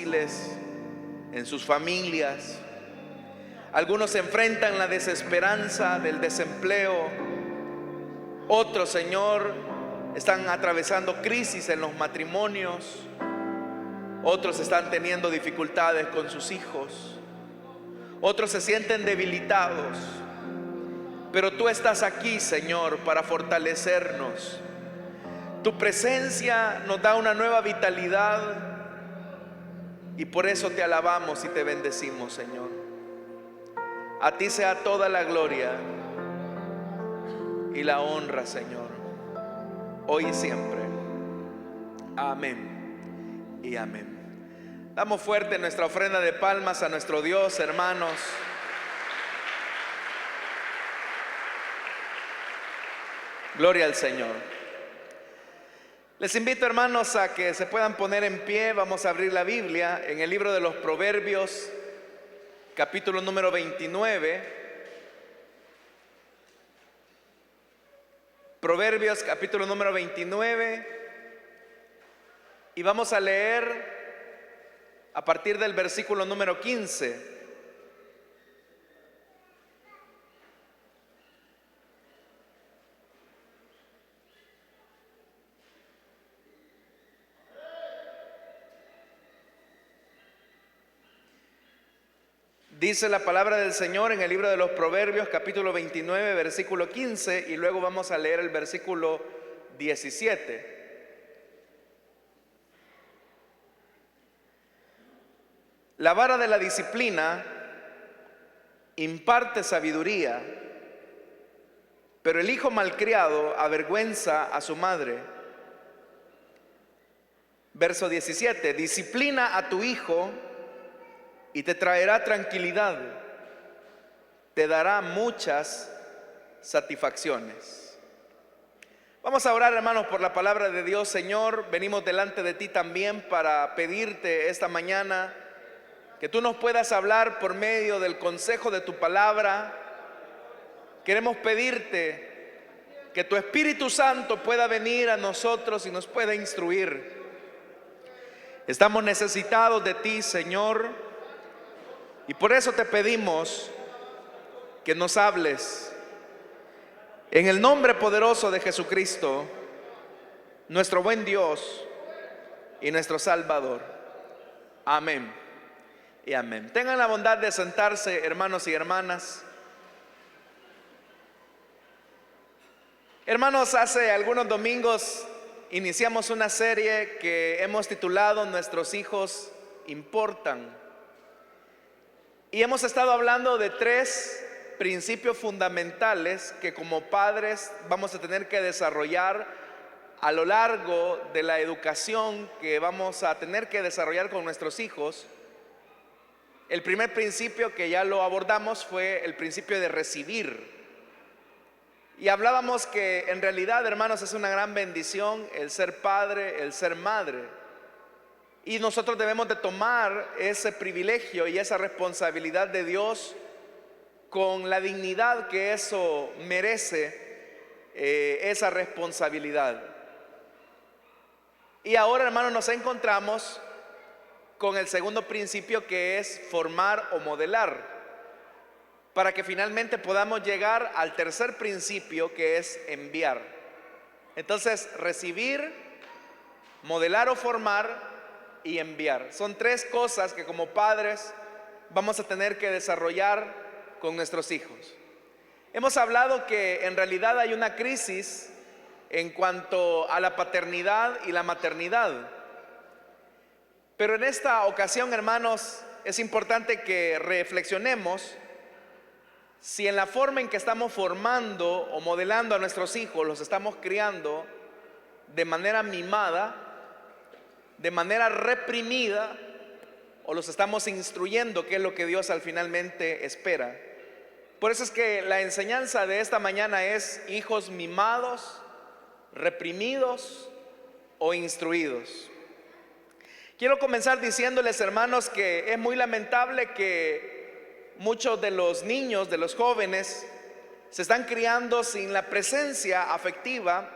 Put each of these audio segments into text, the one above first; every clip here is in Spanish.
difíciles en sus familias. Algunos enfrentan la desesperanza del desempleo. Otros, Señor, están atravesando crisis en los matrimonios. Otros están teniendo dificultades con sus hijos. Otros se sienten debilitados. Pero tú estás aquí, Señor, para fortalecernos. Tu presencia nos da una nueva vitalidad y por eso te alabamos y te bendecimos, Señor. A ti sea toda la gloria y la honra, Señor, hoy y siempre. Amén y amén. Damos fuerte nuestra ofrenda de palmas a nuestro Dios, hermanos. Gloria al Señor. Les invito, hermanos, a que se puedan poner en pie. Vamos a abrir la Biblia en el libro de los Proverbios, capítulo número 29. Proverbios, capítulo número 29. Y vamos a leer a partir del versículo número 15. Dice la palabra del Señor en el libro de los Proverbios, capítulo 29, versículo 15, y luego vamos a leer el versículo 17. La vara de la disciplina imparte sabiduría, pero el hijo malcriado avergüenza a su madre. Verso 17, disciplina a tu hijo y te traerá tranquilidad, te dará muchas satisfacciones. Vamos a orar, hermanos, por la palabra de Dios. Señor, venimos delante de ti también para pedirte esta mañana que tú nos puedas hablar por medio del consejo de tu palabra. Queremos pedirte que tu Espíritu Santo pueda venir a nosotros y nos pueda instruir. Estamos necesitados de ti, Señor, y por eso te pedimos que nos hables en el nombre poderoso de Jesucristo, nuestro buen Dios y nuestro Salvador. Amén y amén. Tengan la bondad de sentarse, hermanos y hermanas. Hermanos, hace algunos domingos iniciamos una serie que hemos titulado Nuestros hijos importan. Y hemos estado hablando de 3 principios fundamentales que como padres vamos a tener que desarrollar a lo largo de la educación que vamos a tener que desarrollar con nuestros hijos. El primer principio, que ya lo abordamos, fue el principio de recibir. Y hablábamos que en realidad, hermanos, es una gran bendición el ser padre, el ser madre. Y nosotros debemos de tomar ese privilegio y esa responsabilidad de Dios con la dignidad que eso merece, esa responsabilidad. Y ahora, hermanos, nos encontramos con el segundo principio, que es formar o modelar, para que finalmente podamos llegar al tercer principio, que es enviar. Entonces, recibir, modelar o formar y enviar. Son 3 cosas que como padres vamos a tener que desarrollar con nuestros hijos. Hemos hablado que en realidad hay una crisis en cuanto a la paternidad y la maternidad. Pero en esta ocasión, hermanos, es importante que reflexionemos si en la forma en que estamos formando o modelando a nuestros hijos, los estamos criando de manera mimada, de manera reprimida, o los estamos instruyendo, que es lo que Dios al finalmente espera. Por eso es que la enseñanza de esta mañana es hijos mimados, reprimidos o instruidos. Quiero comenzar diciéndoles, hermanos, que es muy lamentable que muchos de los niños, de los jóvenes, se están criando sin la presencia afectiva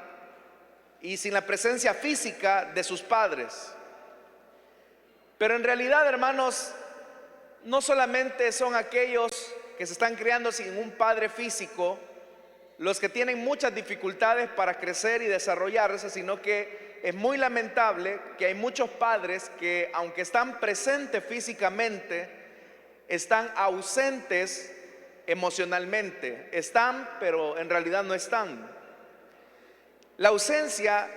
y sin la presencia física de sus padres. Pero en realidad, hermanos, no solamente son aquellos que se están criando sin un padre físico los que tienen muchas dificultades para crecer y desarrollarse, sino que es muy lamentable que hay muchos padres que, aunque están presentes físicamente, están ausentes emocionalmente. Están, pero en realidad no están. La ausencia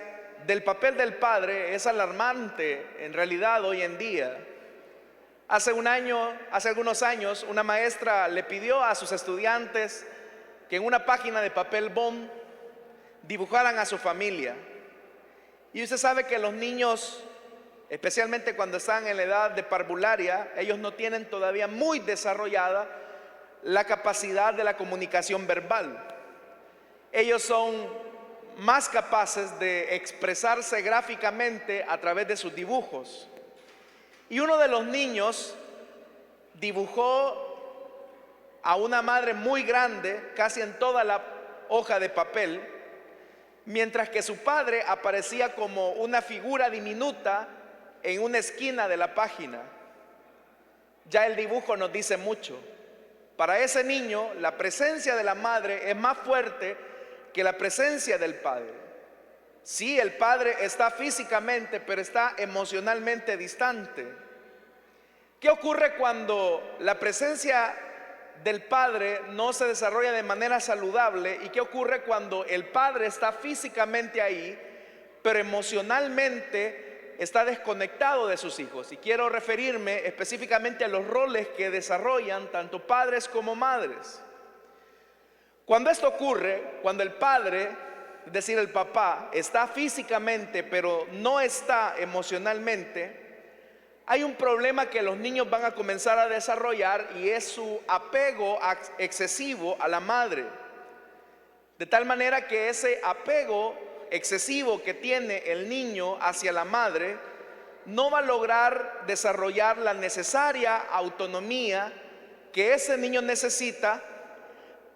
del papel del padre es alarmante en realidad hoy en día. Hace algunos años, una maestra le pidió a sus estudiantes que en una página de papel bond dibujaran a su familia. Y usted sabe que los niños, especialmente cuando están en la edad de parvularia, ellos no tienen todavía muy desarrollada la capacidad de la comunicación verbal. Ellos son más capaces de expresarse gráficamente a través de sus dibujos. Y uno de los niños dibujó a una madre muy grande, casi en toda la hoja de papel, mientras que su padre aparecía como una figura diminuta en una esquina de la página. Ya el dibujo nos dice mucho. Para ese niño, la presencia de la madre es más fuerte que la presencia del padre. Sí, el padre está físicamente, pero está emocionalmente distante. ¿Qué ocurre cuando la presencia del padre no se desarrolla de manera saludable? ¿Y qué ocurre cuando el padre está físicamente ahí, pero emocionalmente está desconectado de sus hijos? Y quiero referirme específicamente a los roles que desarrollan tanto padres como madres. Cuando esto ocurre, cuando el padre, es decir, el papá, está físicamente, pero no está emocionalmente, hay un problema que los niños van a comenzar a desarrollar, y es su apego excesivo a la madre. De tal manera que ese apego excesivo que tiene el niño hacia la madre no va a lograr desarrollar la necesaria autonomía que ese niño necesita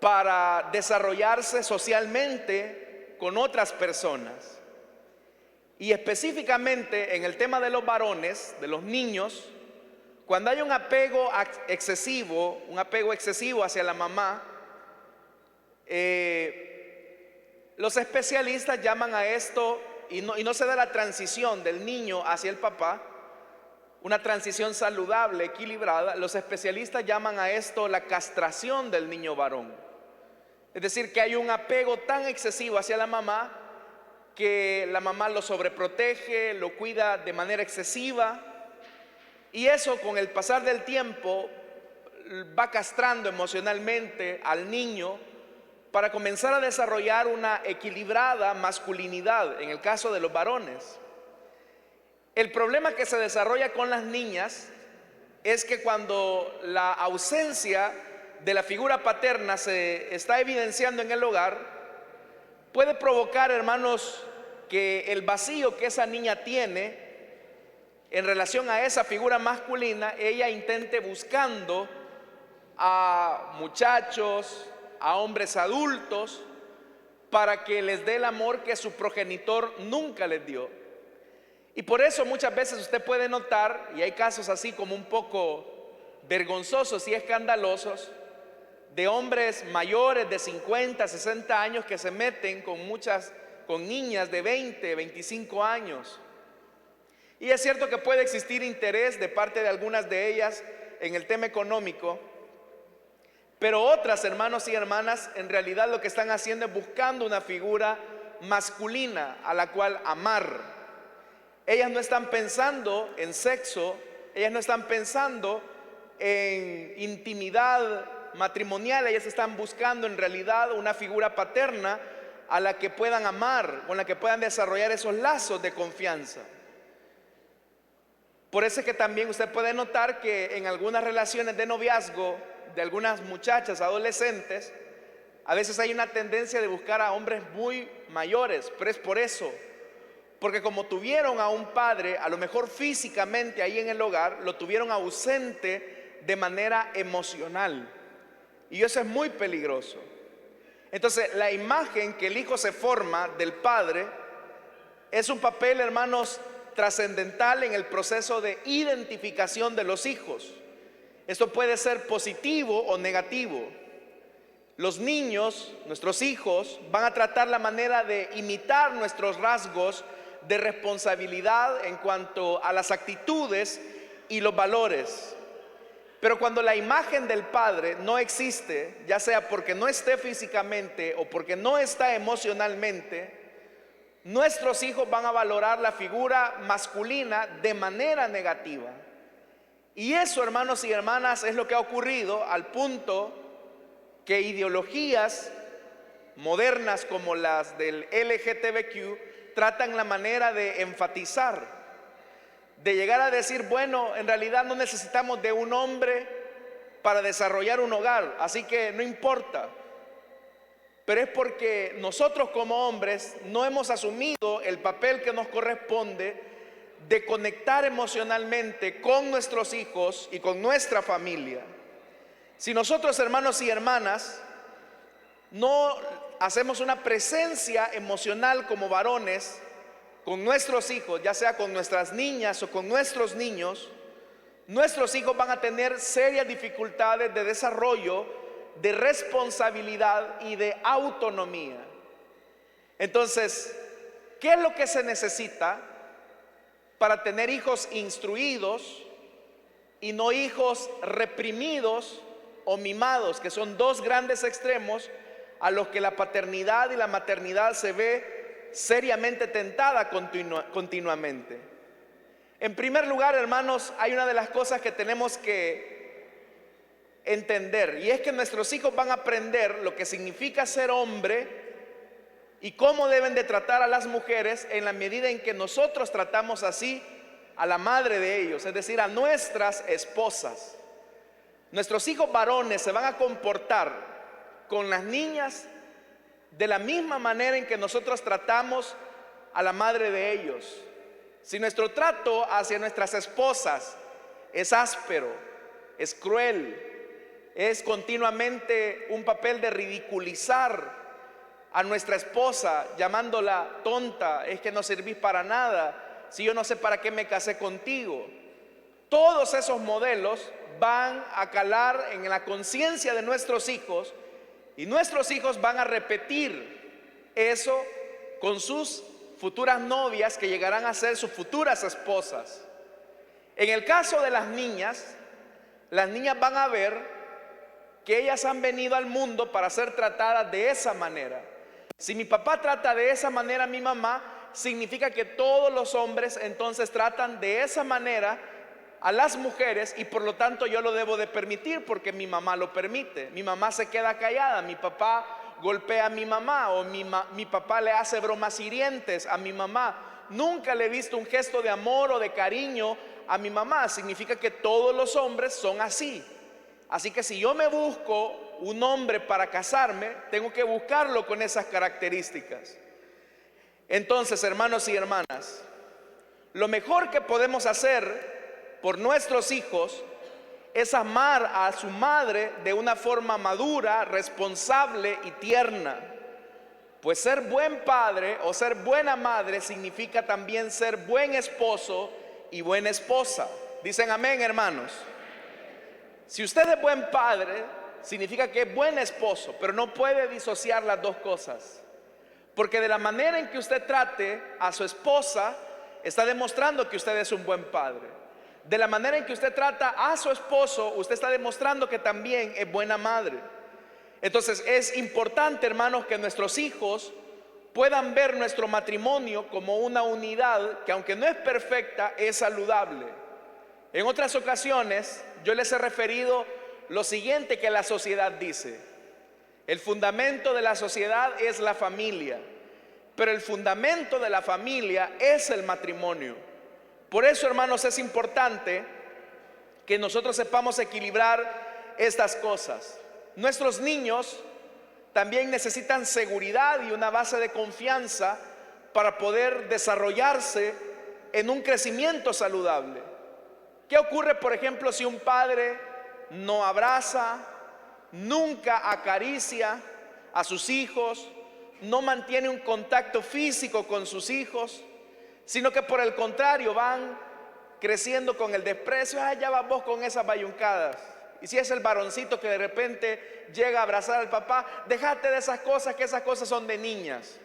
para desarrollarse socialmente con otras personas. Y específicamente en el tema de los varones, de los niños, cuando hay un apego excesivo hacia la mamá, los especialistas llaman a esto, y no se da la transición del niño hacia el papá, una transición saludable, equilibrada. Los especialistas llaman a esto la castración del niño varón. Es decir, que hay un apego tan excesivo hacia la mamá que la mamá lo sobreprotege, lo cuida de manera excesiva, y eso con el pasar del tiempo va castrando emocionalmente al niño para comenzar a desarrollar una equilibrada masculinidad en el caso de los varones. El problema que se desarrolla con las niñas es que cuando la ausencia de la figura paterna se está evidenciando en el hogar, puede provocar, hermanos, que el vacío que esa niña tiene en relación a esa figura masculina, ella intente buscando a muchachos, a hombres adultos, para que les dé el amor que su progenitor nunca les dio. Y por eso muchas veces usted puede notar, y hay casos así como un poco vergonzosos y escandalosos, de hombres mayores de 50, 60 años que se meten con niñas de 20, 25 años. Y es cierto que puede existir interés de parte de algunas de ellas en el tema económico, pero otras, hermanos y hermanas, en realidad lo que están haciendo es buscando una figura masculina a la cual amar. Ellas no están pensando en sexo, ellas no están pensando en intimidad matrimonial, ellas están buscando en realidad una figura paterna a la que puedan amar, con la que puedan desarrollar esos lazos de confianza. Por eso es que también usted puede notar que en algunas relaciones de noviazgo de algunas muchachas adolescentes, a veces hay una tendencia de buscar a hombres muy mayores, pero es por eso, porque como tuvieron a un padre, a lo mejor físicamente ahí en el hogar, lo tuvieron ausente de manera emocional, y eso es muy peligroso. Entonces, la imagen que el hijo se forma del padre es un papel, hermanos, trascendental en el proceso de identificación de los hijos. Esto puede ser positivo o negativo. Los niños, nuestros hijos, van a tratar la manera de imitar nuestros rasgos de responsabilidad en cuanto a las actitudes y los valores. Pero cuando la imagen del padre no existe, ya sea porque no esté físicamente o porque no está emocionalmente, nuestros hijos van a valorar la figura masculina de manera negativa. Y eso, hermanos y hermanas, es lo que ha ocurrido al punto que ideologías modernas como las del LGTBQ tratan la manera de enfatizar, de llegar a decir, bueno, en realidad no necesitamos de un hombre para desarrollar un hogar, así que no importa. Pero es porque nosotros como hombres no hemos asumido el papel que nos corresponde de conectar emocionalmente con nuestros hijos y con nuestra familia. Si nosotros, hermanos y hermanas, no hacemos una presencia emocional como varones con nuestros hijos, ya sea con nuestras niñas o con nuestros niños, nuestros hijos van a tener serias dificultades de desarrollo, de responsabilidad y de autonomía. Entonces, ¿qué es lo que se necesita para tener hijos instruidos y no hijos reprimidos o mimados, que son dos grandes extremos a los que la paternidad y la maternidad se ve seriamente tentada continuamente? En primer lugar, hermanos, hay una de las cosas que tenemos que entender, y es que nuestros hijos van a aprender lo que significa ser hombre y cómo deben de tratar a las mujeres en la medida en que nosotros tratamos así a la madre de ellos, es decir, a nuestras esposas. Nuestros hijos varones se van a comportar con las niñas de la misma manera en que nosotros tratamos a la madre de ellos. Si nuestro trato hacia nuestras esposas es áspero, es cruel, es continuamente un papel de ridiculizar a nuestra esposa, llamándola tonta, es que no servís para nada, si yo no sé para qué me casé contigo, todos esos modelos van a calar en la conciencia de nuestros hijos, y nuestros hijos van a repetir eso con sus futuras novias, que llegarán a ser sus futuras esposas. En el caso de las niñas van a ver que ellas han venido al mundo para ser tratadas de esa manera. Si mi papá trata de esa manera a mi mamá, significa que todos los hombres entonces tratan de esa manera a las mujeres, y por lo tanto yo lo debo de permitir porque mi mamá lo permite. Mi mamá se queda callada, mi papá golpea a mi mamá, o mi papá le hace bromas hirientes a mi mamá. Nunca le he visto un gesto de amor o de cariño a mi mamá. Significa que todos los hombres son así. Así que si yo me busco un hombre para casarme, tengo que buscarlo con esas características. Entonces, hermanos y hermanas, lo mejor que podemos hacer por nuestros hijos es amar a su madre de una forma madura, responsable y tierna. Pues ser buen padre o ser buena madre significa también ser buen esposo y buena esposa. Dicen amén, hermanos. Si usted es buen padre, significa que es buen esposo, pero no puede disociar las dos cosas. Porque de la manera en que usted trate a su esposa, está demostrando que usted es un buen padre. De la manera en que usted trata a su esposo, usted está demostrando que también es buena madre. Entonces es importante, hermanos, que nuestros hijos puedan ver nuestro matrimonio como una unidad que, aunque no es perfecta, es saludable. En otras ocasiones yo les he referido lo siguiente que la sociedad dice: el fundamento de la sociedad es la familia, pero el fundamento de la familia es el matrimonio. Por eso, hermanos, es importante que nosotros sepamos equilibrar estas cosas. Nuestros niños también necesitan seguridad y una base de confianza para poder desarrollarse en un crecimiento saludable. ¿Qué ocurre, por ejemplo, si un padre no abraza, nunca acaricia a sus hijos, no mantiene un contacto físico con sus hijos? sino que por el contrario van creciendo con el desprecio. Ya vas vos con esas bayuncadas. Y si es el varoncito que de repente llega a abrazar al papá, déjate de esas cosas, que esas cosas son de niñas.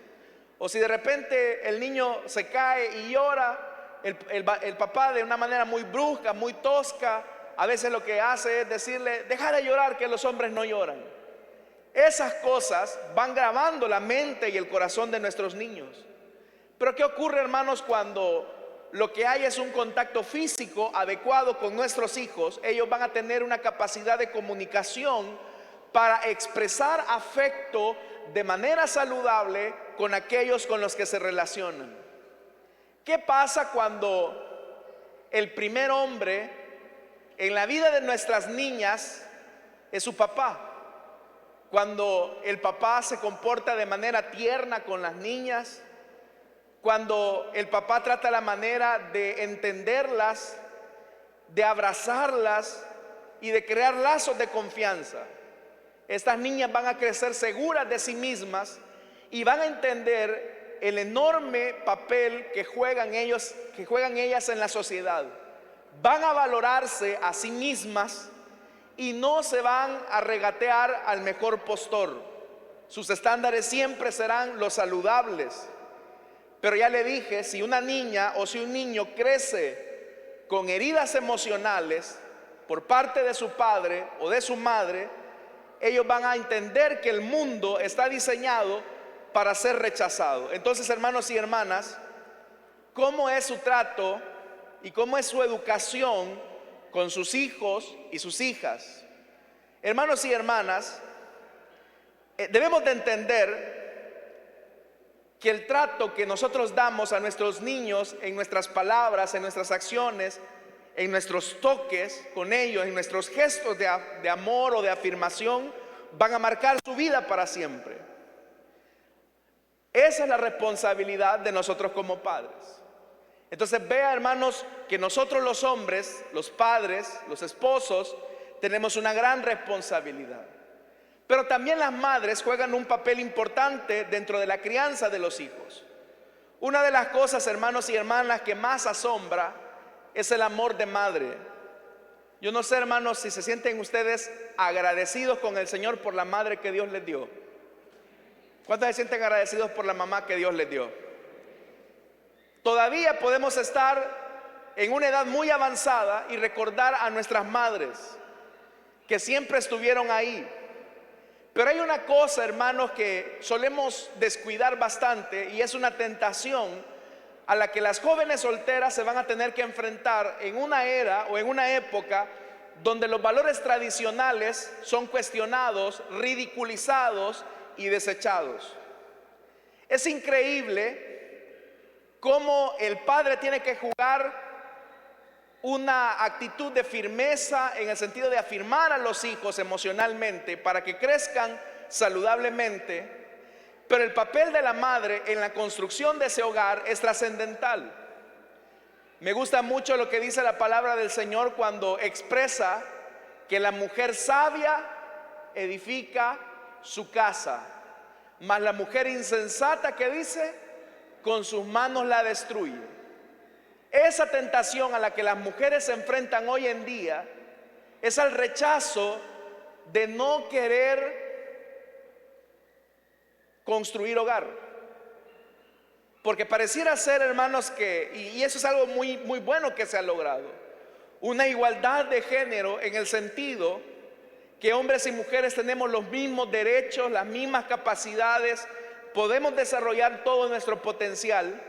O si de repente el niño se cae y llora, el papá de una manera muy brusca, muy tosca, a veces lo que hace es decirle: deja de llorar, que los hombres no lloran. Esas cosas van grabando la mente y el corazón de nuestros niños. Pero ¿qué ocurre, hermanos, cuando lo que hay es un contacto físico adecuado con nuestros hijos? Ellos van a tener una capacidad de comunicación para expresar afecto de manera saludable con aquellos con los que se relacionan. ¿Qué pasa cuando el primer hombre en la vida de nuestras niñas es su papá? Cuando el papá se comporta de manera tierna con las niñas, cuando el papá trata la manera de entenderlas, de abrazarlas y de crear lazos de confianza. Estas niñas van a crecer seguras de sí mismas y van a entender el enorme papel que juegan ellas en la sociedad. Van a valorarse a sí mismas y no se van a regatear al mejor postor. Sus estándares siempre serán los saludables. Pero ya le dije, si una niña o si un niño crece con heridas emocionales por parte de su padre o de su madre, ellos van a entender que el mundo está diseñado para ser rechazado. Entonces, hermanos y hermanas, ¿cómo es su trato y cómo es su educación con sus hijos y sus hijas? Hermanos y hermanas, debemos de entender que el trato que nosotros damos a nuestros niños en nuestras palabras, en nuestras acciones, en nuestros toques con ellos, en nuestros gestos de amor o de afirmación, van a marcar su vida para siempre. Esa es la responsabilidad de nosotros como padres. Entonces vea, hermanos, que nosotros los hombres, los padres, los esposos, tenemos una gran responsabilidad. Pero también las madres juegan un papel importante dentro de la crianza de los hijos. Una de las cosas, hermanos y hermanas, que más asombra es el amor de madre. Yo no sé, hermanos, si se sienten ustedes agradecidos con el Señor por la madre que Dios les dio. ¿Cuántos se sienten agradecidos por la mamá que Dios les dio? Todavía podemos estar en una edad muy avanzada y recordar a nuestras madres que siempre estuvieron ahí. Pero hay una cosa, hermanos, que solemos descuidar bastante, y es una tentación a la que las jóvenes solteras se van a tener que enfrentar en una era o en una época donde los valores tradicionales son cuestionados, ridiculizados y desechados. Es increíble cómo el padre tiene que jugar una actitud de firmeza en el sentido de afirmar a los hijos emocionalmente para que crezcan saludablemente, pero el papel de la madre en la construcción de ese hogar es trascendental. Me gusta mucho lo que dice la palabra del Señor cuando expresa que la mujer sabia edifica su casa, mas la mujer insensata, que dice, con sus manos la destruye. Esa tentación a la que las mujeres se enfrentan hoy en día es al rechazo de no querer construir hogar. Porque pareciera ser, hermanos, y eso es algo muy bueno que se ha logrado, una igualdad de género en el sentido que hombres y mujeres tenemos los mismos derechos, las mismas capacidades, podemos desarrollar todo nuestro potencial.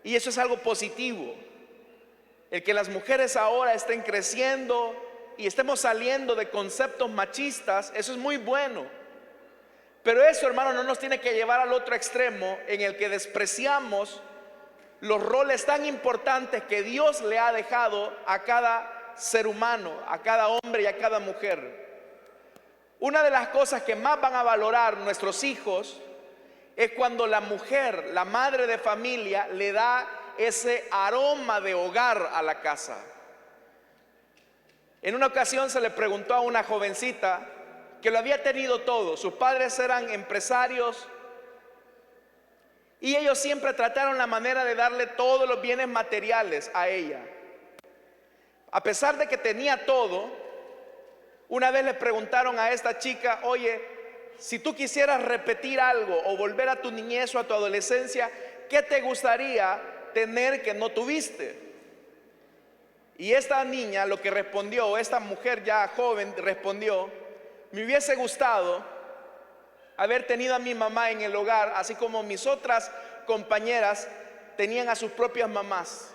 Y eso es algo positivo. El que las mujeres ahora estén creciendo y estemos saliendo de conceptos machistas, eso es muy bueno. Pero eso, hermano, no nos tiene que llevar al otro extremo en el que despreciamos los roles tan importantes que Dios le ha dejado a cada ser humano, a cada hombre y a cada mujer. Una de las cosas que más van a valorar nuestros hijos es cuando la mujer, la madre de familia, le da ese aroma de hogar a la casa. En una ocasión se le preguntó a una jovencita que lo había tenido todo. Sus padres eran empresarios Y ellos siempre trataron la manera de darle todos los bienes materiales a ella. A pesar de que tenía todo, una vez le preguntaron a esta chica: oye, si tú quisieras repetir algo o volver a tu niñez o a tu adolescencia, ¿qué te gustaría tener que no tuviste? Y esta niña lo que respondió, esta mujer ya joven respondió: me hubiese gustado haber tenido a mi mamá en el hogar, así como mis otras compañeras tenían a sus propias mamás.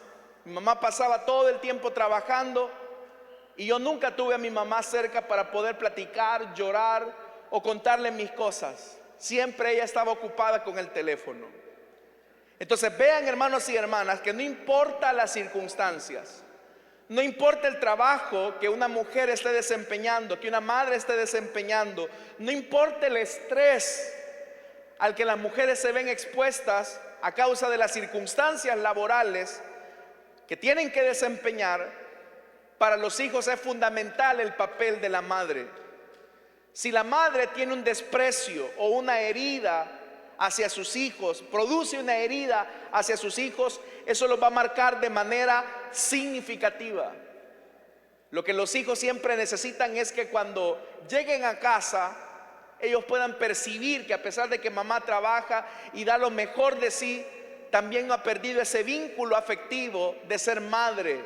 Mi mamá pasaba todo el tiempo trabajando y yo nunca tuve a mi mamá cerca para poder platicar, llorar o contarle mis cosas. Siempre ella estaba ocupada con el teléfono. Entonces vean, hermanos y hermanas, que no importa las circunstancias, no importa el trabajo que una mujer esté desempeñando, que una madre esté desempeñando, no importa el estrés al que las mujeres se ven expuestas a causa de las circunstancias laborales que tienen que desempeñar, para los hijos es fundamental el papel de la madre. Si la madre tiene un desprecio o una herida hacia sus hijos, produce una herida hacia sus hijos, eso los va a marcar de manera significativa. Lo que los hijos siempre necesitan es que cuando lleguen a casa, ellos puedan percibir que a pesar de que mamá trabaja y da lo mejor de sí, también no ha perdido ese vínculo afectivo de ser madre.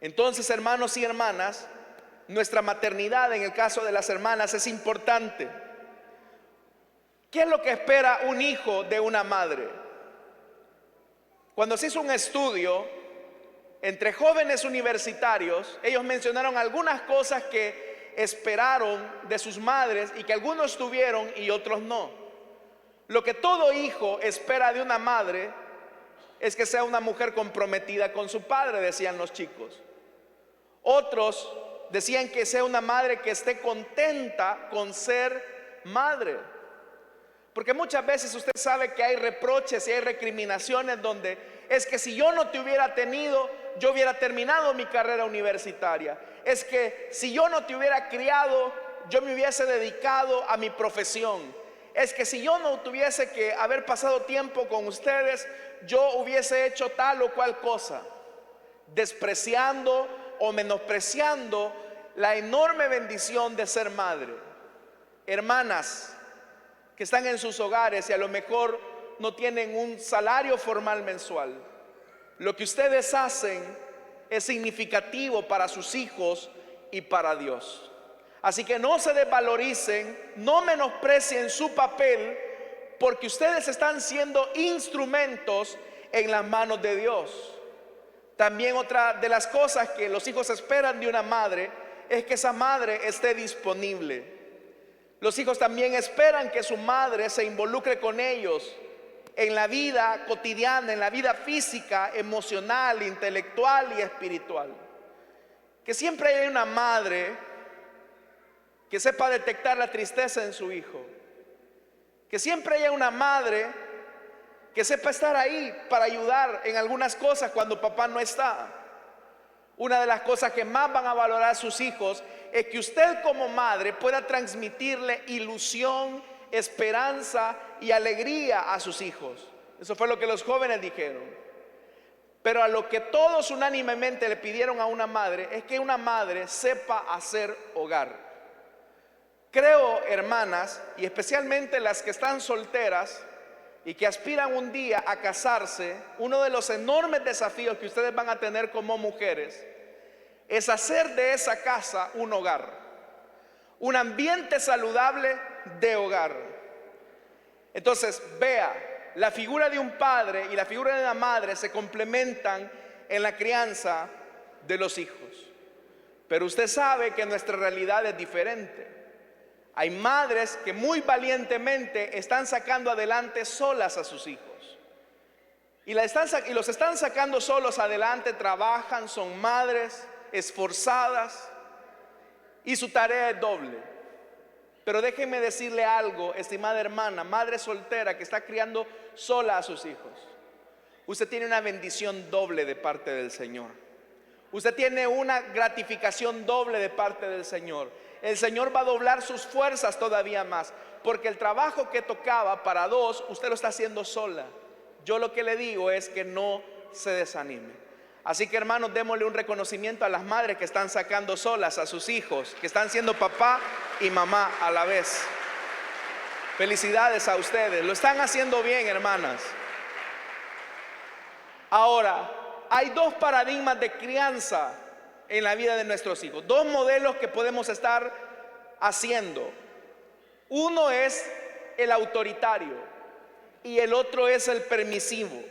Entonces, hermanos y hermanas, nuestra maternidad en el caso de las hermanas es importante. ¿Qué es lo que espera un hijo de una madre? Cuando se hizo un estudio entre jóvenes universitarios, ellos mencionaron algunas cosas que esperaron de sus madres y que algunos tuvieron y otros no. Lo que todo hijo espera de una madre es que sea una mujer comprometida con su padre, decían los chicos. Otros decían que sea una madre que esté contenta con ser madre. Porque muchas veces usted sabe que hay reproches y hay recriminaciones donde es que si yo no te hubiera tenido, yo hubiera terminado mi carrera universitaria. Es que si yo no te hubiera criado, yo me hubiese dedicado a mi profesión. Es que si yo no tuviese que haber pasado tiempo con ustedes, yo hubiese hecho tal o cual cosa, despreciando o menospreciando la enorme bendición de ser madre. Hermanas que están en sus hogares y a lo mejor no tienen un salario formal mensual, lo que ustedes hacen es significativo para sus hijos y para Dios. Así que no se desvaloricen, no menosprecien su papel, porque ustedes están siendo instrumentos en las manos de Dios. También otra de las cosas que los hijos esperan de una madre es que esa madre esté disponible. Los hijos también esperan que su madre se involucre con ellos en la vida cotidiana, en la vida física, emocional, intelectual y espiritual. Que siempre haya una madre que sepa detectar la tristeza en su hijo. Que siempre haya una madre que sepa estar ahí para ayudar en algunas cosas cuando papá no está. Una de las cosas que más van a valorar sus hijos es que usted como madre pueda transmitirle ilusión, esperanza y alegría a sus hijos. Eso fue lo que los jóvenes dijeron. Pero a lo que todos unánimemente le pidieron a una madre es que una madre sepa hacer hogar. Creo, hermanas, y especialmente las que están solteras y que aspiran un día a casarse, uno de los enormes desafíos que ustedes van a tener como mujeres es hacer de esa casa un hogar, un ambiente saludable de hogar. Entonces, vea, la figura de un padre y la figura de una madre se complementan en la crianza de los hijos. Pero usted sabe que nuestra realidad es diferente. Hay madres que muy valientemente están sacando adelante solas a sus hijos. Y los están sacando solos adelante, trabajan, son madres esforzadas y su tarea es doble. Pero déjenme decirle algo, estimada hermana, madre soltera que está criando sola a sus hijos. Usted tiene una bendición doble de parte del Señor. Usted tiene una gratificación doble de parte del Señor. El Señor va a doblar sus fuerzas todavía más. porque el trabajo que tocaba para dos, usted lo está haciendo sola. Yo lo que le digo es que no se desanime. Así que, hermanos, démosle un reconocimiento a las madres que están sacando solas a sus hijos, que están siendo papá y mamá a la vez. Felicidades a ustedes, lo están haciendo bien, hermanas. Ahora, hay dos paradigmas de crianza en la vida de nuestros hijos, dos modelos que podemos estar haciendo. Uno es el autoritario y el otro es el permisivo.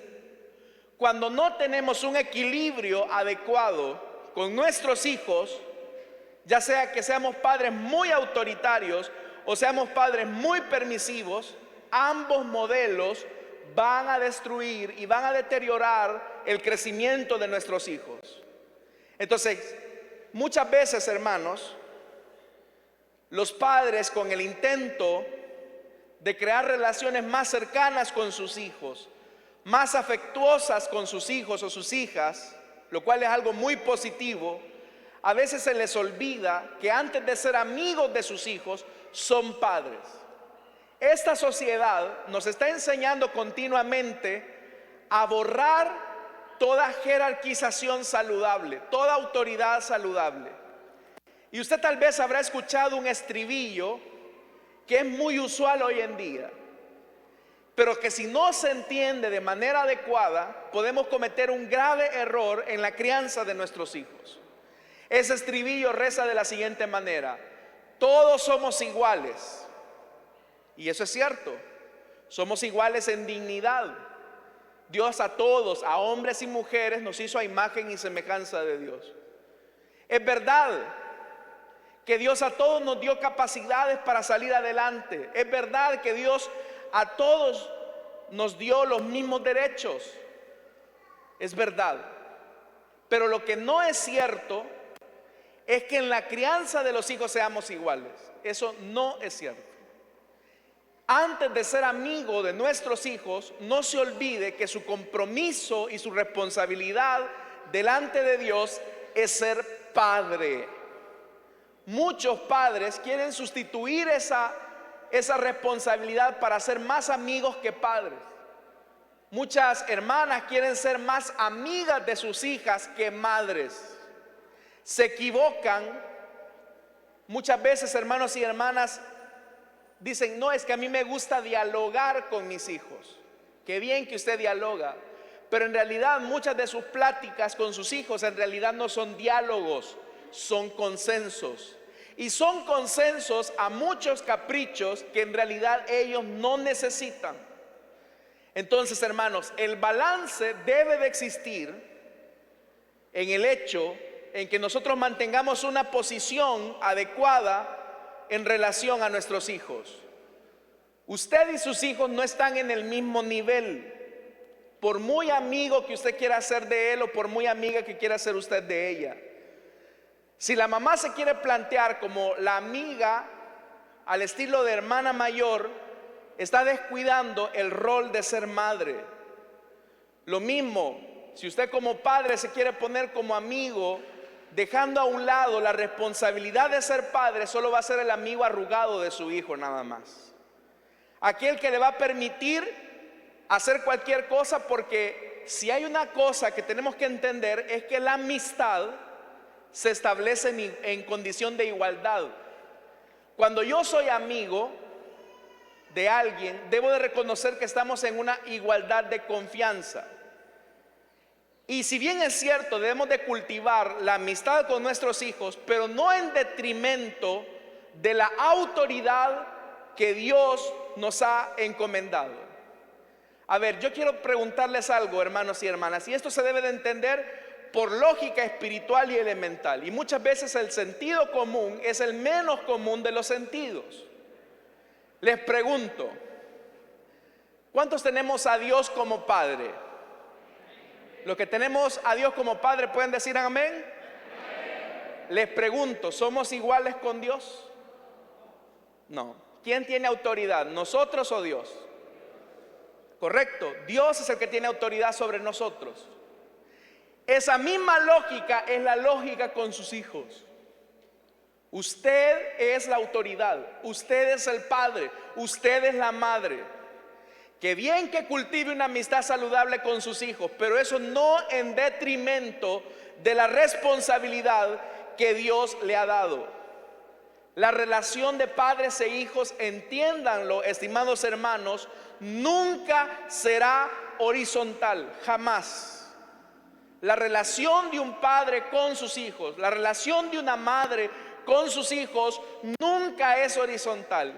Cuando no tenemos un equilibrio adecuado con nuestros hijos, ya sea que seamos padres muy autoritarios o seamos padres muy permisivos, ambos modelos van a destruir y van a deteriorar el crecimiento de nuestros hijos. Entonces, muchas veces, hermanos, los padres, con el intento de crear relaciones más cercanas con sus hijos, más afectuosas con sus hijos o sus hijas, lo cual es algo muy positivo, a veces se les olvida que antes de ser amigos de sus hijos, son padres. Esta sociedad nos está enseñando continuamente a borrar toda jerarquización saludable, toda autoridad saludable. Y usted tal vez habrá escuchado un estribillo que es muy usual hoy en día, pero que si no se entiende de manera adecuada, podemos cometer un grave error en la crianza de nuestros hijos. Ese estribillo reza de la siguiente manera: todos somos iguales. Y eso es cierto, somos iguales en dignidad. Dios a todos, a hombres y mujeres, nos hizo a imagen y semejanza de Dios. Es verdad que Dios a todos nos dio capacidades para salir adelante. Es verdad que Dios a todos nos dio los mismos derechos. Es verdad. Pero lo que no es cierto es que en la crianza de los hijos seamos iguales. Eso no es cierto. Antes de ser amigo de nuestros hijos, no se olvide que su compromiso y su responsabilidad delante de Dios es ser padre. Muchos padres quieren sustituir esa responsabilidad para ser más amigos que padres. Muchas hermanas quieren ser más amigas de sus hijas que madres. Se equivocan. Muchas veces, hermanos y hermanas, dicen: no, es que a mí me gusta dialogar con mis hijos. Qué bien que usted dialoga, pero en realidad muchas de sus pláticas con sus hijos en realidad no son diálogos, son consensos. Y son consensos a muchos caprichos que en realidad ellos no necesitan. Entonces, hermanos, el balance debe de existir en el hecho en que nosotros mantengamos una posición adecuada en relación a nuestros hijos. Usted y sus hijos no están en el mismo nivel. Por muy amigo que usted quiera ser de él o por muy amiga que quiera ser usted de ella. Si la mamá se quiere plantear como la amiga al estilo de hermana mayor, está descuidando el rol de ser madre. Lo mismo, si usted como padre se quiere poner como amigo, dejando a un lado la responsabilidad de ser padre, solo va a ser el amigo arrugado de su hijo nada más. Aquel que le va a permitir hacer cualquier cosa, porque si hay una cosa que tenemos que entender es que la amistad se establece en condición de igualdad. Cuando yo soy amigo de alguien, debo de reconocer que estamos en una igualdad de confianza. Y si bien es cierto, debemos de cultivar la amistad con nuestros hijos, pero no en detrimento de la autoridad que Dios nos ha encomendado. A ver, yo quiero preguntarles algo, hermanos y hermanas, y esto se debe de entender por lógica espiritual y elemental. Y muchas veces el sentido común es el menos común de los sentidos. Les pregunto, ¿cuántos tenemos a Dios como Padre? Los que tenemos a Dios como Padre, ¿pueden decir amén? Les pregunto, ¿somos iguales con Dios? No. ¿Quién tiene autoridad, nosotros o Dios? Correcto, Dios es el que tiene autoridad sobre nosotros. Esa misma lógica es la lógica con sus hijos. Usted es la autoridad, usted es el padre, usted es la madre. Que bien que cultive una amistad saludable con sus hijos, pero eso no en detrimento de la responsabilidad que Dios le ha dado. La relación de padres e hijos, entiéndanlo, estimados hermanos, nunca será horizontal, jamás. La relación de un padre con sus hijos, la relación de una madre con sus hijos nunca es horizontal,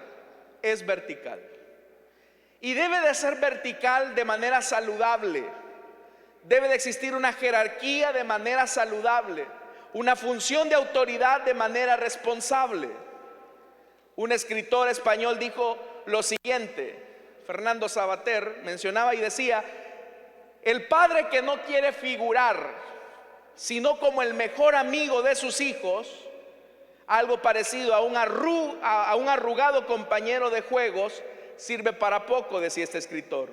es vertical. Y debe de ser vertical de manera saludable. Debe de existir una jerarquía de manera saludable, una función de autoridad de manera responsable. Un escritor español dijo lo siguiente, Fernando Savater mencionaba y decía: el padre que no quiere figurar sino como el mejor amigo de sus hijos, algo parecido a un arrugado compañero de juegos, sirve para poco, decía este escritor.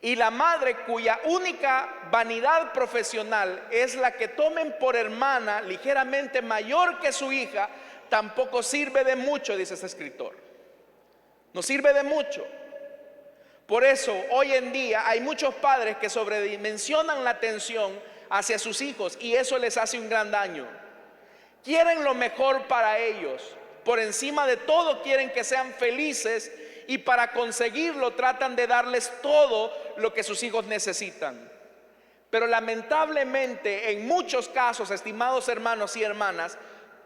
Y la madre cuya única vanidad profesional es la que tomen por hermana ligeramente mayor que su hija, tampoco sirve de mucho, dice este escritor. No sirve de mucho. Por eso hoy en día hay muchos padres que sobredimensionan la atención hacia sus hijos y eso les hace un gran daño. Quieren lo mejor para ellos, por encima de todo quieren que sean felices, y para conseguirlo tratan de darles todo lo que sus hijos necesitan. Pero lamentablemente en muchos casos, estimados hermanos y hermanas,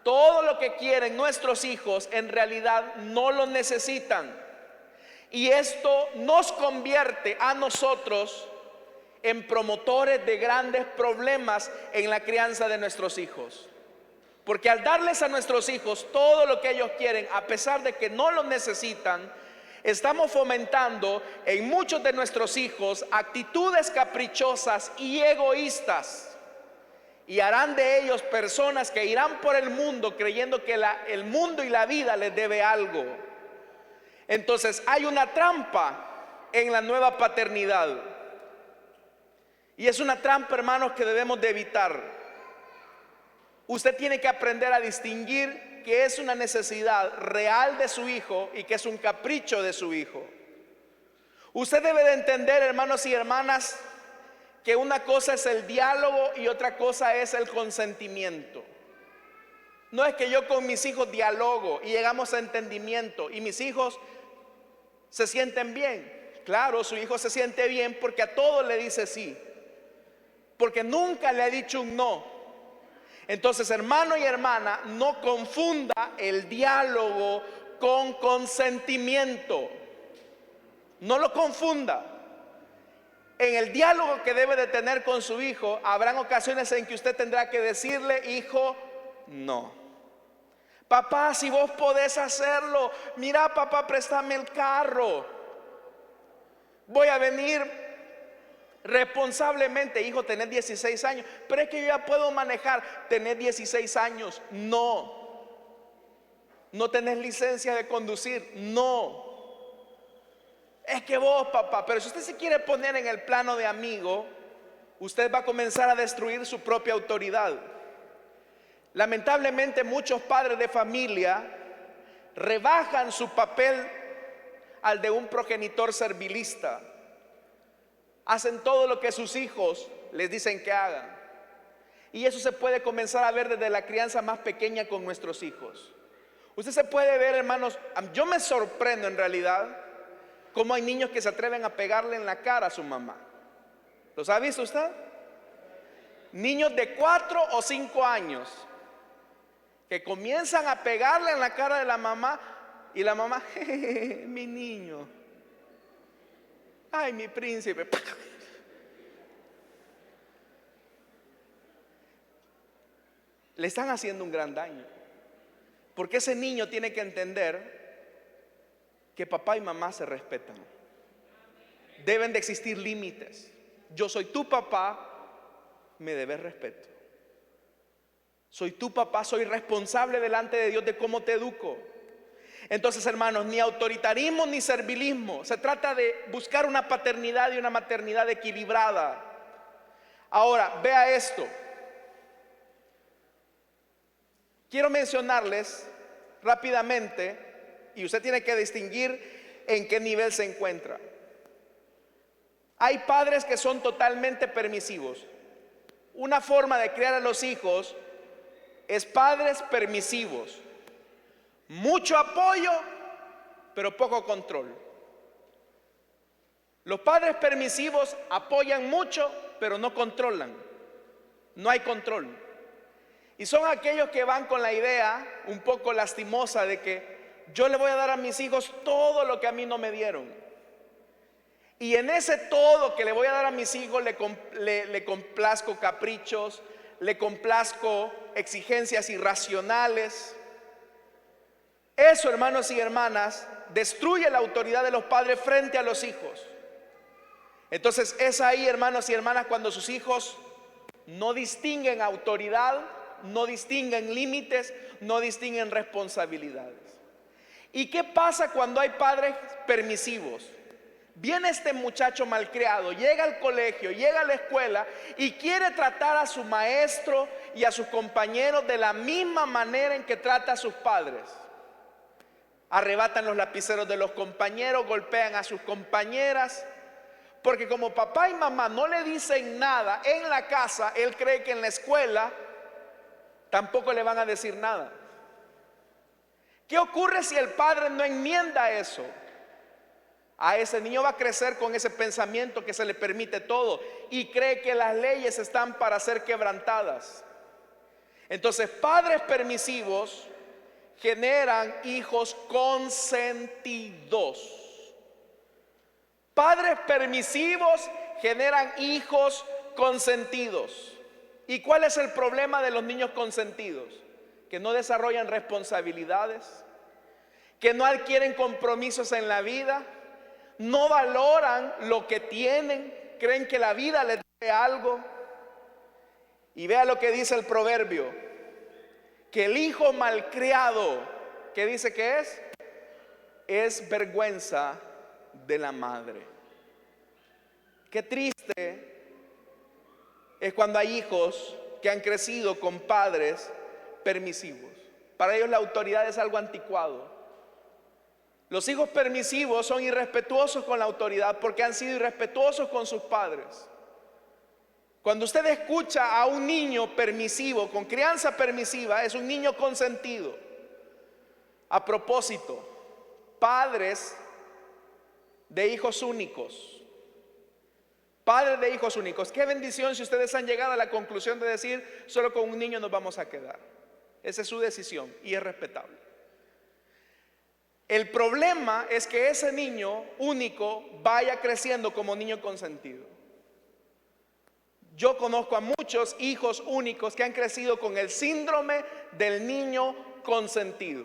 todo lo que quieren nuestros hijos en realidad no lo necesitan. Y esto nos convierte a nosotros en promotores de grandes problemas en la crianza de nuestros hijos. Porque al darles a nuestros hijos todo lo que ellos quieren, a pesar de que no lo necesitan, estamos fomentando en muchos de nuestros hijos actitudes caprichosas y egoístas. Y harán de ellos personas que irán por el mundo creyendo que el mundo y la vida les debe algo. Entonces hay una trampa en la nueva paternidad. Y es una trampa, hermanos, que debemos de evitar. Usted tiene que aprender a distinguir que es una necesidad real de su hijo y que es un capricho de su hijo. Usted debe de entender, hermanos y hermanas, que una cosa es el diálogo y otra cosa es el consentimiento. No es que yo con mis hijos dialogo y llegamos a entendimiento y mis hijos se sienten bien. Claro, su hijo se siente bien porque a todo le dice sí, porque nunca le ha dicho un no. Entonces, hermano y hermana, no confunda el diálogo con consentimiento. No lo confunda. En el diálogo que debe de tener con su hijo, habrán ocasiones en que usted tendrá que decirle: hijo, no. Papá, si vos podés hacerlo, mira, papá, préstame el carro. Voy a venir responsablemente. Hijo, tenés 16 años, pero es que yo ya puedo manejar. Tenés 16 años, no. No tenés licencia de conducir, no. Es que vos, papá, pero si usted se quiere poner en el plano de amigo, usted va a comenzar a destruir su propia autoridad. Lamentablemente muchos padres de familia rebajan su papel al de un progenitor servilista. Hacen todo lo que sus hijos les dicen que hagan. Y eso se puede comenzar a ver desde la crianza más pequeña con nuestros hijos. Usted se puede ver, hermanos, yo me sorprendo en realidad cómo hay niños que se atreven a pegarle en la cara a su mamá. ¿Los ha visto usted? Niños de 4 o 5 años que comienzan a pegarle en la cara de la mamá y la mamá: jejeje, mi niño, ay, mi príncipe. Le están haciendo un gran daño, porque ese niño tiene que entender que papá y mamá se respetan. Deben de existir límites. Yo soy tu papá, me debes respeto. Soy tu papá, soy responsable delante de Dios de cómo te educo. Entonces, hermanos, ni autoritarismo ni servilismo. Se trata de buscar una paternidad y una maternidad equilibrada. Ahora, vea esto. Quiero mencionarles rápidamente, y usted tiene que distinguir en qué nivel se encuentra. Hay padres que son totalmente permisivos. Una forma de criar a los hijos es padres permisivos. Mucho apoyo, pero poco control. Los padres permisivos apoyan mucho, pero no controlan. No hay control. Y son aquellos que van con la idea un poco lastimosa de que yo le voy a dar a mis hijos todo lo que a mí no me dieron. Y en ese todo que le voy a dar a mis hijos le complazco caprichos, le complazco exigencias irracionales. Eso, hermanos y hermanas, destruye la autoridad de los padres frente a los hijos. Entonces es ahí, hermanos y hermanas, cuando sus hijos no distinguen autoridad, no distinguen límites, no distinguen responsabilidades. ¿Y qué pasa cuando hay padres permisivos? Viene este muchacho malcriado, llega al colegio, llega a la escuela y quiere tratar a su maestro y a sus compañeros de la misma manera en que trata a sus padres. Arrebatan los lapiceros de los compañeros, golpean a sus compañeras, porque como papá y mamá no le dicen nada en la casa, él cree que en la escuela tampoco le van a decir nada. ¿Qué ocurre si el padre no enmienda eso? A ese niño va a crecer con ese pensamiento que se le permite todo y cree que las leyes están para ser quebrantadas. Entonces, padres permisivos generan hijos consentidos. Padres permisivos generan hijos consentidos. ¿Y cuál es el problema de los niños consentidos? Que no desarrollan responsabilidades, que no adquieren compromisos en la vida, no valoran lo que tienen, creen que la vida les debe algo. Y vea lo que dice el proverbio, que el hijo malcriado, ¿qué dice que es? Es vergüenza de la madre. Qué triste es cuando hay hijos que han crecido con padres permisivos. Para ellos la autoridad es algo anticuado. Los hijos permisivos son irrespetuosos con la autoridad porque han sido irrespetuosos con sus padres. Cuando usted escucha a un niño permisivo, con crianza permisiva, es un niño consentido. A propósito, padres de hijos únicos. Padres de hijos únicos. Qué bendición si ustedes han llegado a la conclusión de decir, solo con un niño nos vamos a quedar. Esa es su decisión y es respetable. El problema es que ese niño único vaya creciendo como niño consentido. Yo conozco a muchos hijos únicos que han crecido con el síndrome del niño consentido.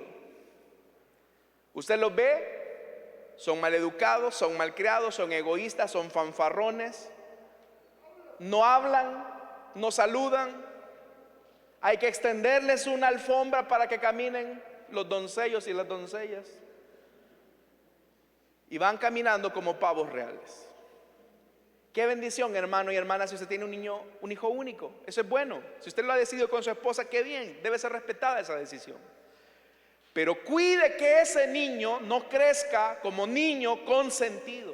Usted los ve, son maleducados, son malcriados, son egoístas, son fanfarrones, no hablan, no saludan. Hay que extenderles una alfombra para que caminen los doncellos y las doncellas. Y van caminando como pavos reales. Qué bendición, hermano y hermana, si usted tiene un hijo único. Eso es bueno. Si usted lo ha decidido con su esposa, qué bien. Debe ser respetada esa decisión. Pero cuide que ese niño no crezca como niño consentido.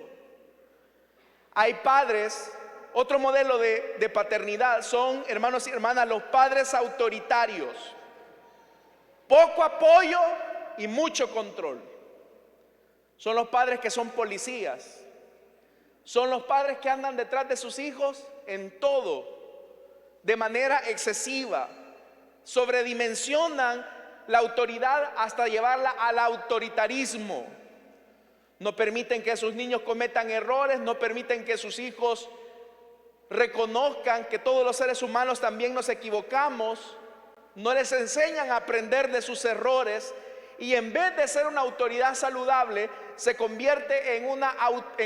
Hay padres, otro modelo de paternidad son, hermanos y hermanas, los padres autoritarios. Poco apoyo y mucho control. Son los padres que son policías. Son los padres que andan detrás de sus hijos en todo, de manera excesiva. Sobredimensionan la autoridad hasta llevarla al autoritarismo. No permiten que sus niños cometan errores, no permiten que sus hijos reconozcan que todos los seres humanos también nos equivocamos. No les enseñan a aprender de sus errores. Y en vez de ser una autoridad saludable, se convierte en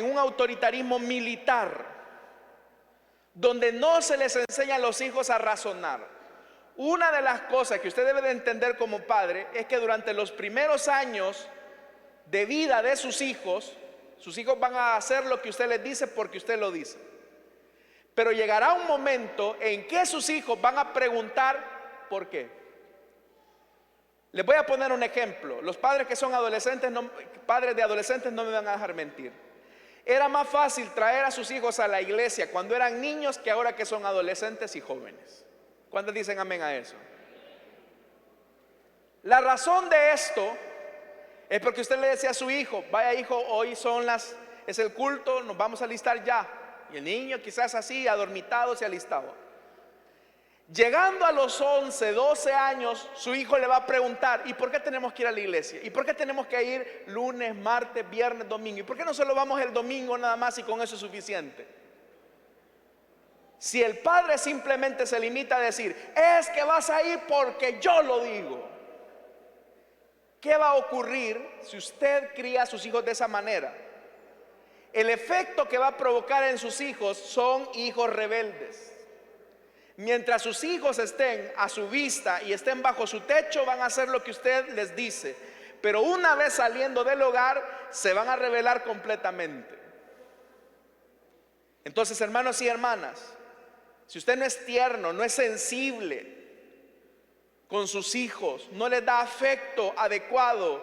un autoritarismo militar, donde no se les enseña a los hijos a razonar. Una de las cosas que usted debe de entender como padre es que durante los primeros años de vida de sus hijos van a hacer lo que usted les dice porque usted lo dice. Pero llegará un momento en que sus hijos van a preguntar ¿por qué? Les voy a poner un ejemplo. Los padres que son adolescentes, padres de adolescentes, no me van a dejar mentir. Era más fácil traer a sus hijos a la iglesia cuando eran niños que ahora que son adolescentes y jóvenes. ¿Cuántos dicen amén a eso? La razón de esto es porque usted le decía a su hijo: vaya hijo, hoy es el culto, nos vamos a alistar ya. Y el niño quizás así, adormitado, se alistaba. Llegando a los 11, 12 años, su hijo le va a preguntar: ¿y por qué tenemos que ir a la iglesia? ¿Y por qué tenemos que ir lunes, martes, viernes, domingo? ¿Y por qué no solo vamos el domingo nada más y con eso es suficiente? Si el padre simplemente se limita a decir: es que vas a ir porque yo lo digo, ¿qué va a ocurrir si usted cría a sus hijos de esa manera? El efecto que va a provocar en sus hijos son hijos rebeldes. Mientras sus hijos estén a su vista y estén bajo su techo, van a hacer lo que usted les dice. Pero una vez saliendo del hogar, se van a rebelar completamente. Entonces, hermanos y hermanas, si usted no es tierno, no es sensible con sus hijos, no les da afecto adecuado,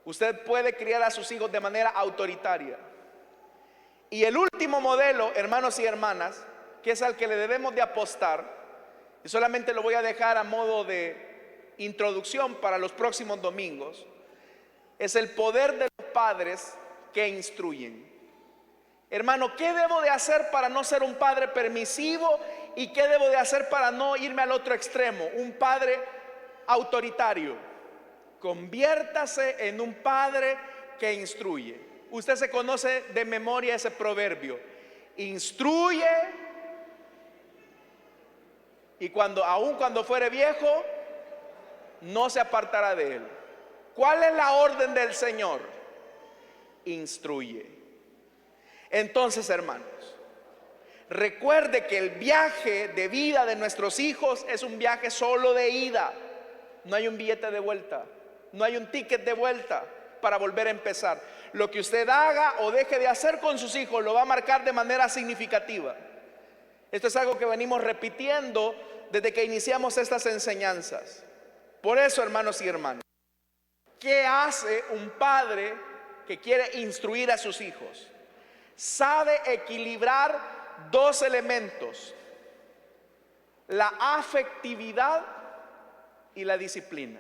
usted puede criar a sus hijos de manera autoritaria. Y el último modelo, hermanos y hermanas, que es al que le debemos de apostar, y solamente lo voy a dejar a modo de introducción para los próximos domingos, es el poder de los padres que instruyen. Hermano, ¿qué debo de hacer para no ser un padre permisivo? ¿Y qué debo de hacer para no irme al otro extremo? Un padre autoritario. Conviértase en un padre que instruye. Usted se conoce de memoria ese proverbio: instruye, y aun cuando fuere viejo, no se apartará de él. ¿Cuál es la orden del Señor? Instruye. Entonces, hermanos, recuerde que el viaje de vida de nuestros hijos es un viaje solo de ida. No hay un billete de vuelta, no hay un ticket de vuelta para volver a empezar. Lo que usted haga o deje de hacer con sus hijos lo va a marcar de manera significativa. Esto es algo que venimos repitiendo desde que iniciamos estas enseñanzas. Por eso, hermanos y hermanas, ¿qué hace un padre que quiere instruir a sus hijos? Sabe equilibrar dos elementos: la afectividad y la disciplina.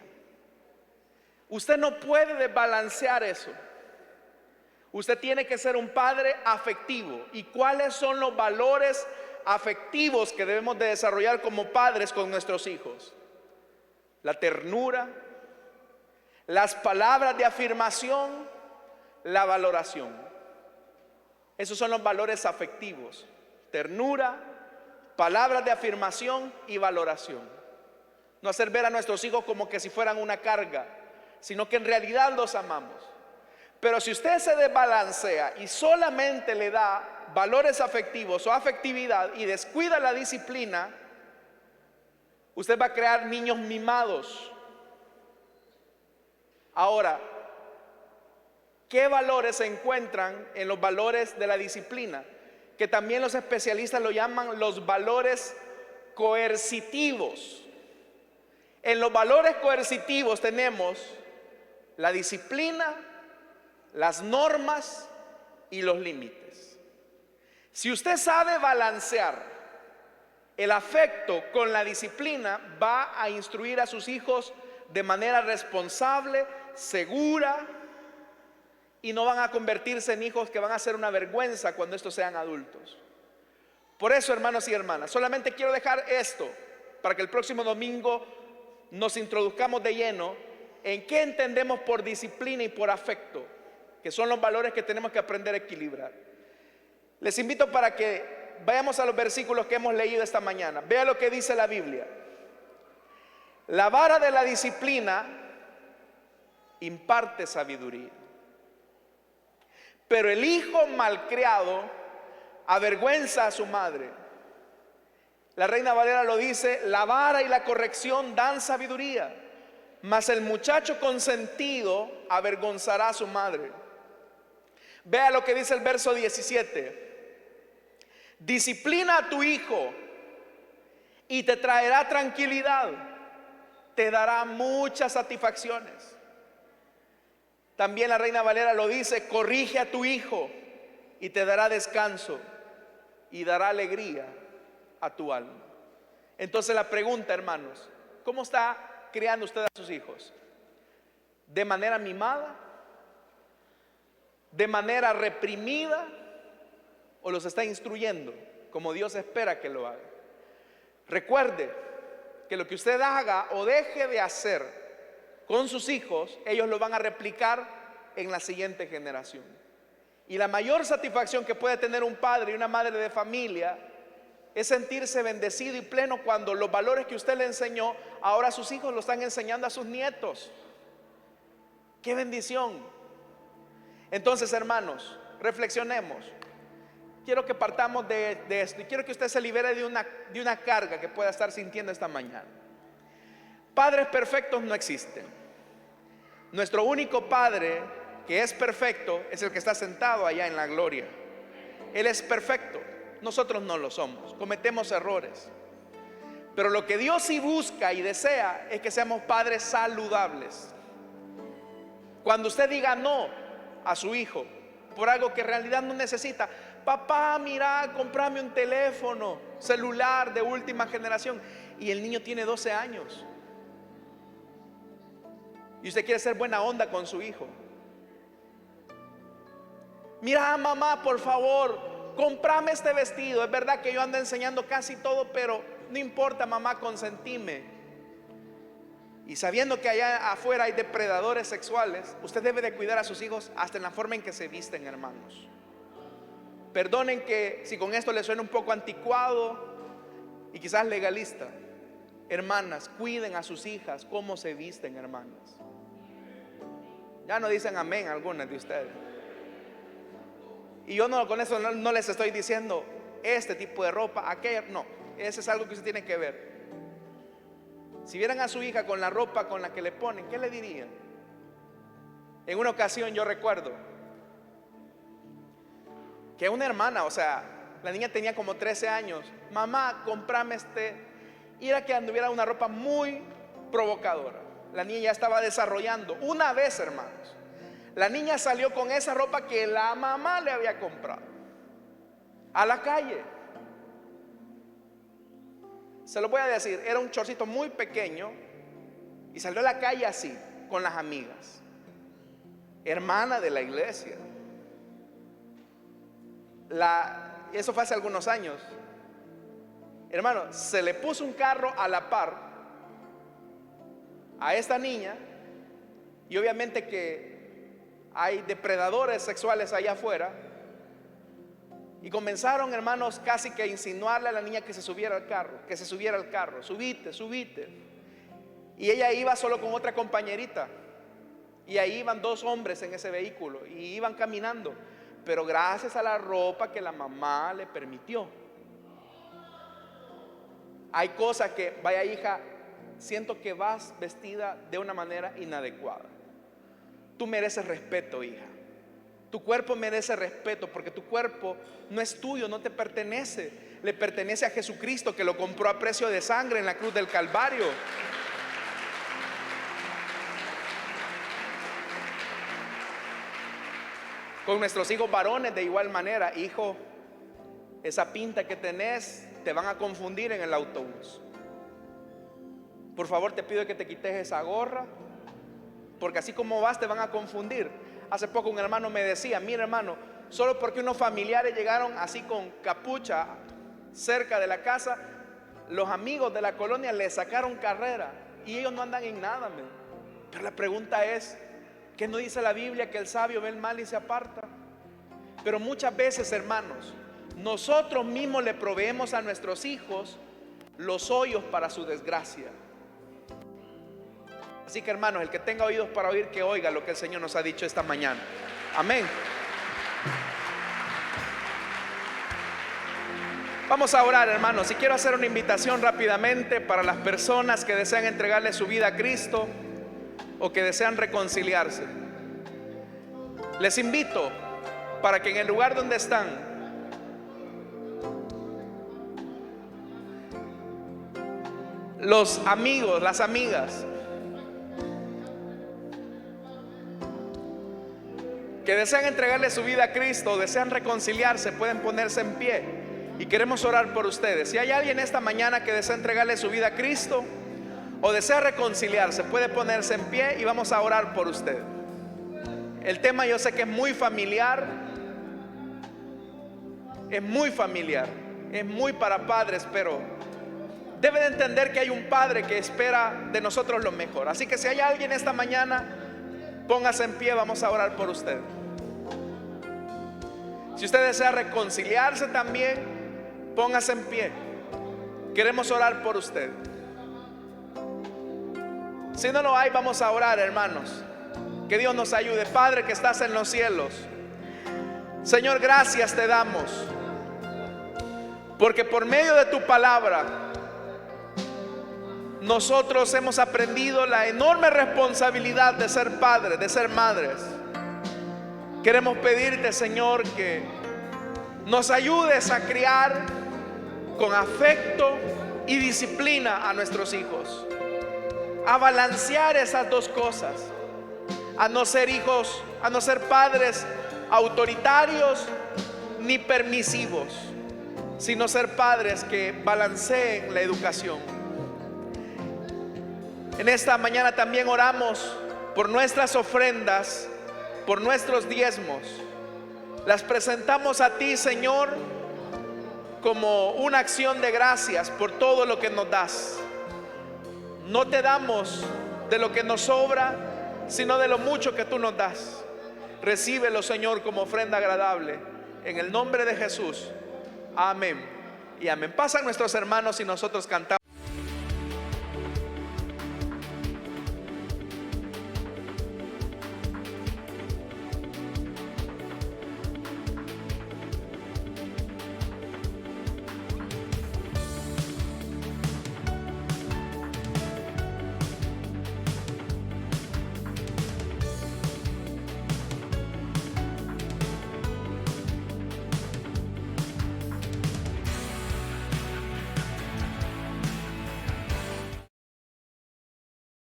Usted no puede desbalancear eso. Usted tiene que ser un padre afectivo. ¿Y cuáles son los valores afectivos que debemos de desarrollar como padres con nuestros hijos? La ternura, las palabras de afirmación, la valoración. Esos son los valores afectivos: ternura, palabras de afirmación y valoración. No hacer ver a nuestros hijos como que si fueran una carga, sino que en realidad los amamos. Pero si usted se desbalancea y solamente le da valores afectivos o afectividad y descuida la disciplina, usted va a crear niños mimados. Ahora, ¿qué valores se encuentran en los valores de la disciplina? Que también los especialistas lo llaman los valores coercitivos. En los valores coercitivos tenemos la disciplina, las normas y los límites. Si usted sabe balancear el afecto con la disciplina, va a instruir a sus hijos de manera responsable, segura, y no van a convertirse en hijos que van a ser una vergüenza cuando estos sean adultos. Por eso, hermanos y hermanas, solamente quiero dejar esto para que el próximo domingo nos introduzcamos de lleno en qué entendemos por disciplina y por afecto, que son los valores que tenemos que aprender a equilibrar. Les invito para que vayamos a los versículos que hemos leído esta mañana. Vea lo que dice la Biblia. La vara de la disciplina imparte sabiduría, pero el hijo malcriado avergüenza a su madre. La Reina Valera lo dice: la vara y la corrección dan sabiduría, mas el muchacho consentido avergonzará a su madre. Vea lo que dice el verso 17. Disciplina a tu hijo y te traerá tranquilidad, te dará muchas satisfacciones. También la Reina Valera lo dice: corrige a tu hijo y te dará descanso y dará alegría a tu alma. Entonces la pregunta, hermanos, ¿cómo está criando usted a sus hijos? ¿De manera mimada? ¿De manera reprimida? ¿O los está instruyendo como Dios espera que lo haga? Recuerde que lo que usted haga o deje de hacer con sus hijos, ellos lo van a replicar en la siguiente generación. Y la mayor satisfacción que puede tener un padre y una madre de familia es sentirse bendecido y pleno cuando los valores que usted le enseñó, ahora sus hijos lo están enseñando a sus nietos. ¡Qué bendición! Entonces, hermanos, reflexionemos. Quiero que partamos de esto y quiero que usted se libere de una carga que pueda estar sintiendo esta mañana. Padres perfectos no existen. Nuestro único Padre que es perfecto es el que está sentado allá en la gloria. Él es perfecto, nosotros no lo somos, cometemos errores. Pero lo que Dios sí busca y desea es que seamos padres saludables. Cuando usted diga no a su hijo por algo que en realidad no necesita: papá, mira, cómprame un teléfono celular de última generación, y el niño tiene 12 años y usted quiere ser buena onda con su hijo. Mira, mamá, por favor, cómprame este vestido. Es verdad que yo ando enseñando casi todo, pero no importa, mamá, consentime. Y sabiendo que allá afuera hay depredadores sexuales, usted debe de cuidar a sus hijos hasta en la forma en que se visten, hermanos. Perdonen que si con esto les suena un poco anticuado y quizás legalista. Hermanas, cuiden a sus hijas cómo se visten, hermanas. Ya no dicen amén algunas de ustedes. Y yo no, con eso no les estoy diciendo este tipo de ropa, aquella, no. Eso es algo que usted tiene que ver. Si vieran a su hija con la ropa con la que le ponen, ¿qué le dirían? En una ocasión yo recuerdo que una hermana, o sea, la niña tenía como 13 años. Mamá, comprame y era que anduviera una ropa muy provocadora. La niña ya estaba desarrollando. Una vez, hermanos, la niña salió con esa ropa que la mamá le había comprado a la calle. Se lo voy a decir, era un chorcito muy pequeño y salió a la calle así, con las amigas. Hermana de la iglesia. Eso fue hace algunos años. Hermano, se le puso un carro a la par a esta niña, y obviamente que hay depredadores sexuales allá afuera, y comenzaron, hermanos, casi que a insinuarle a la niña que se subiera al carro, subite, subite. Y ella iba solo con otra compañerita, y ahí iban 2 hombres en ese vehículo y iban caminando, pero gracias a la ropa que la mamá le permitió. Hay cosas que, vaya hija, siento que vas vestida de una manera inadecuada. Tú mereces respeto, hija. Tu cuerpo merece respeto, porque tu cuerpo no es tuyo, no te pertenece. Le pertenece a Jesucristo, que lo compró a precio de sangre en la cruz del Calvario. Con nuestros hijos varones de igual manera: hijo, esa pinta que tenés te van a confundir en el autobús. Por favor, te pido que te quites esa gorra, porque así como vas te van a confundir. Hace poco un hermano me decía: mira, hermano, solo porque unos familiares llegaron así con capucha cerca de la casa, los amigos de la colonia le sacaron carrera y ellos no andan en nada, man. Pero la pregunta es, ¿qué no dice la Biblia? Que el sabio ve el mal y se aparta. Pero muchas veces, hermanos, nosotros mismos le proveemos a nuestros hijos los hoyos para su desgracia. Así que, hermanos, el que tenga oídos para oír, que oiga lo que el Señor nos ha dicho esta mañana. Amén. Vamos a orar, hermanos, y quiero hacer una invitación rápidamente para las personas que desean entregarle su vida a Cristo o que desean reconciliarse. Les invito para que en el lugar donde están los amigos, las amigas que desean entregarle su vida a Cristo, desean reconciliarse, pueden ponerse en pie y queremos orar por ustedes. Si hay alguien esta mañana que desea entregarle su vida a Cristo o desea reconciliarse, puede ponerse en pie y vamos a orar por usted. El tema yo sé que es muy familiar, es muy para padres, pero debe de entender que hay un padre que espera de nosotros lo mejor. Así que si hay alguien esta mañana, póngase en pie, vamos a orar por usted. Si usted desea reconciliarse también, póngase en pie. Queremos orar por usted. Si no lo hay, vamos a orar, hermanos. Que Dios nos ayude. Padre que estás en los cielos, Señor, gracias te damos, porque por medio de tu palabra nosotros hemos aprendido la enorme responsabilidad de ser padres, de ser madres. Queremos pedirte, Señor, que nos ayudes a criar con afecto y disciplina a nuestros hijos, a balancear esas dos cosas, a no ser hijos, a no ser padres autoritarios ni permisivos, sino ser padres que balanceen la educación. En esta mañana también oramos por nuestras ofrendas, por nuestros diezmos. Las presentamos a ti, Señor, como una acción de gracias por todo lo que nos das. No te damos de lo que nos sobra, sino de lo mucho que tú nos das. Recíbelo, Señor, como ofrenda agradable. En el nombre de Jesús. Amén y amén. Pasan nuestros hermanos y nosotros cantamos.